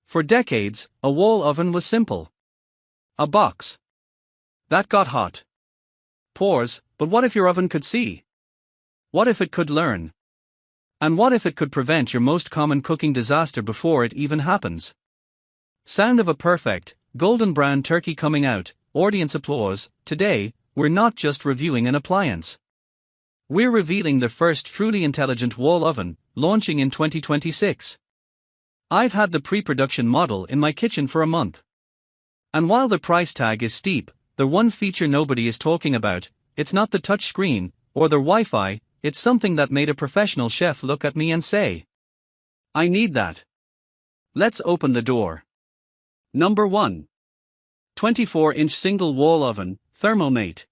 For decades, a wall oven was simple. A box that got hot. Pores, but what if your oven could see? What if it could learn? And what if it could prevent your most common cooking disaster before it even happens? Sound of a perfect, golden brown turkey coming out, audience applause. Today, we're not just reviewing an appliance. We're revealing the first truly intelligent wall oven, launching in 2026. I've had the pre-production model in my kitchen for a month. And while the price tag is steep, the one feature nobody is talking about, it's not the touch screen, or the Wi-Fi, it's something that made a professional chef look at me and say, I need that. Let's open the door. Number 1. 24-inch single-wall oven, ThermoMate.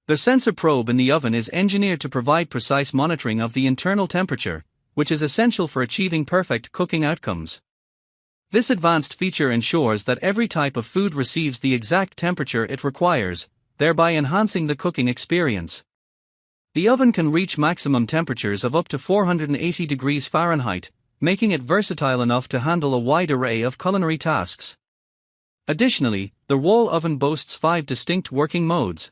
The sensor probe in the oven is engineered to provide precise monitoring of the internal temperature, which is essential for achieving perfect cooking outcomes. This advanced feature ensures that every type of food receives the exact temperature it requires, thereby enhancing the cooking experience. The oven can reach maximum temperatures of up to 480 degrees Fahrenheit, making it versatile enough to handle a wide array of culinary tasks. Additionally, the wall oven boasts 5 distinct working modes.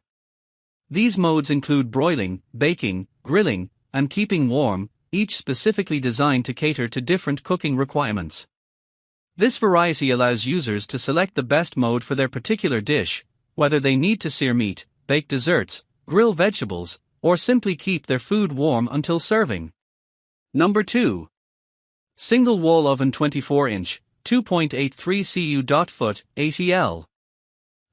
These modes include broiling, baking, grilling, and keeping warm, each specifically designed to cater to different cooking requirements. This variety allows users to select the best mode for their particular dish, whether they need to sear meat, bake desserts, grill vegetables, or simply keep their food warm until serving. Number 2. Single wall oven 24-inch, 2.83 cu.ft, ATL.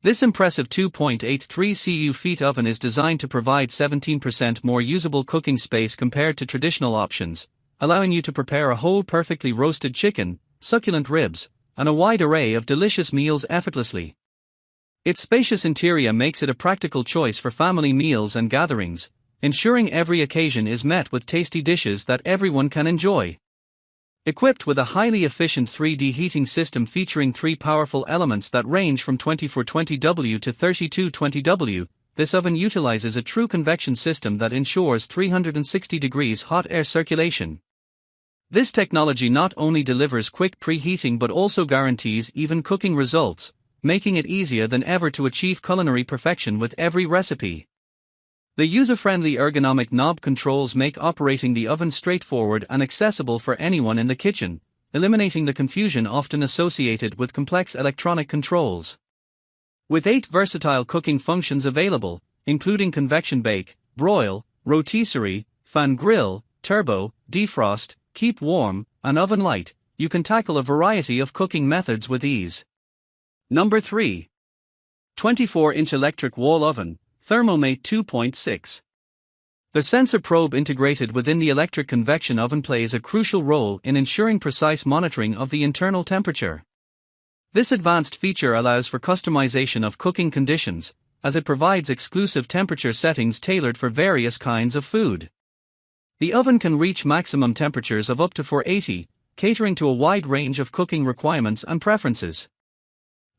This impressive 2.83 cu-feet oven is designed to provide 17% more usable cooking space compared to traditional options, allowing you to prepare a whole perfectly roasted chicken, succulent ribs, and a wide array of delicious meals effortlessly. Its spacious interior makes it a practical choice for family meals and gatherings, ensuring every occasion is met with tasty dishes that everyone can enjoy. Equipped with a highly efficient 3D heating system featuring 3 powerful elements that range from 2420W to 3220W, this oven utilizes a true convection system that ensures 360 degrees hot air circulation. This technology not only delivers quick preheating but also guarantees even cooking results, making it easier than ever to achieve culinary perfection with every recipe. The user-friendly ergonomic knob controls make operating the oven straightforward and accessible for anyone in the kitchen, eliminating the confusion often associated with complex electronic controls. With 8 versatile cooking functions available, including convection bake, broil, rotisserie, fan grill, turbo, defrost, keep warm, and oven light, you can tackle a variety of cooking methods with ease. Number 3. 24-inch electric wall oven, ThermoMate 2.6. The sensor probe integrated within the electric convection oven plays a crucial role in ensuring precise monitoring of the internal temperature. This advanced feature allows for customization of cooking conditions, as it provides exclusive temperature settings tailored for various kinds of food. The oven can reach maximum temperatures of up to 480, catering to a wide range of cooking requirements and preferences.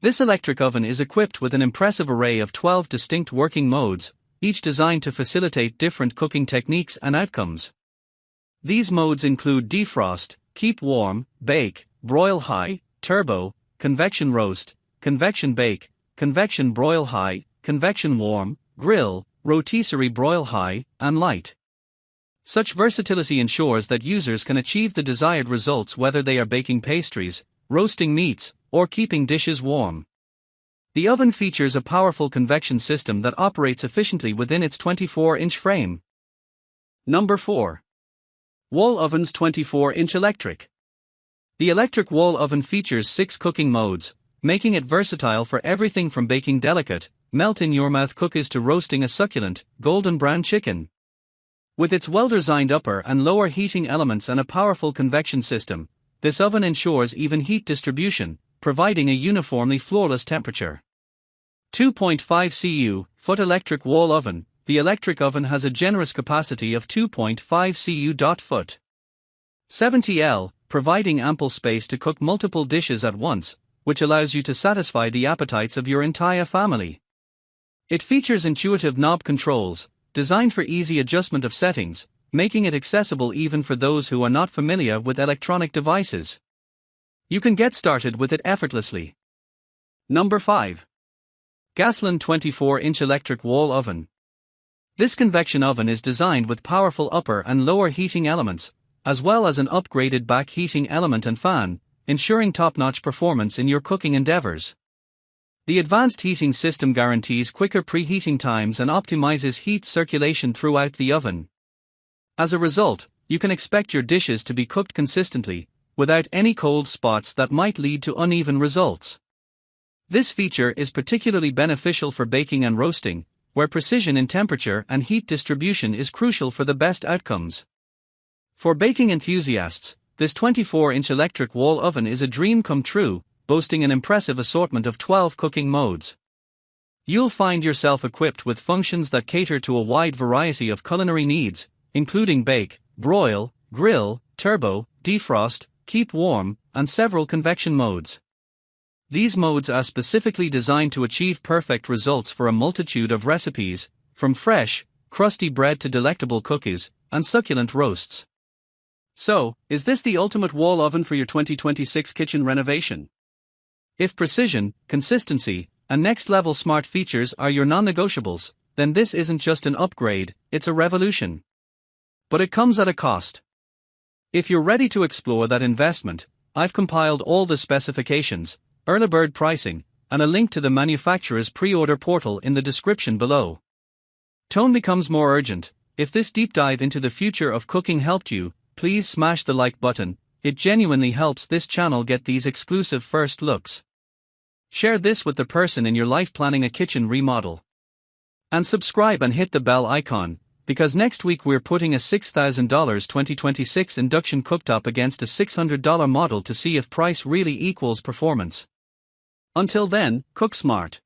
This electric oven is equipped with an impressive array of 12 distinct working modes, each designed to facilitate different cooking techniques and outcomes. These modes include defrost, keep warm, bake, broil high, turbo, convection roast, convection bake, convection broil high, convection warm, grill, rotisserie broil high, and light. Such versatility ensures that users can achieve the desired results whether they are baking pastries, roasting meats, or keeping dishes warm. The oven features a powerful convection system that operates efficiently within its 24-inch frame. Number 4. Wall ovens 24-inch electric. The electric wall oven features 6 cooking modes, making it versatile for everything from baking delicate, melt-in-your-mouth cookies to roasting a succulent, golden brown chicken. With its well-designed upper and lower heating elements and a powerful convection system, this oven ensures even heat distribution, providing a uniformly flawless temperature. 2.5 cu-foot electric wall oven. The electric oven has a generous capacity of 2.5 cu.ft. 70L, providing ample space to cook multiple dishes at once, which allows you to satisfy the appetites of your entire family. It features intuitive knob controls, designed for easy adjustment of settings, making it accessible even for those who are not familiar with electronic devices. You can get started with it effortlessly. Number 5. GASLAND 24-inch electric wall oven. This convection oven is designed with powerful upper and lower heating elements, as well as an upgraded back heating element and fan, ensuring top-notch performance in your cooking endeavors. The advanced heating system guarantees quicker preheating times and optimizes heat circulation throughout the oven. As a result, you can expect your dishes to be cooked consistently, without any cold spots that might lead to uneven results. This feature is particularly beneficial for baking and roasting, where precision in temperature and heat distribution is crucial for the best outcomes. For baking enthusiasts, this 24-inch electric wall oven is a dream come true, boasting an impressive assortment of 12 cooking modes. You'll find yourself equipped with functions that cater to a wide variety of culinary needs, including bake, broil, grill, turbo, defrost, keep warm, and several convection modes. These modes are specifically designed to achieve perfect results for a multitude of recipes, from fresh, crusty bread to delectable cookies and succulent roasts. So, is this the ultimate wall oven for your 2026 kitchen renovation? If precision, consistency, and next-level smart features are your non-negotiables, then this isn't just an upgrade, it's a revolution. But it comes at a cost. If you're ready to explore that investment, I've compiled all the specifications, early bird pricing, and a link to the manufacturer's pre-order portal in the description below. Tone becomes more urgent. If this deep dive into the future of cooking helped you, please smash the like button. It genuinely helps this channel get these exclusive first looks. Share this with the person in your life planning a kitchen remodel. And subscribe and hit the bell icon, because next week we're putting a $6,000 2026 induction cooktop against a $600 model to see if price really equals performance. Until then, cook smart.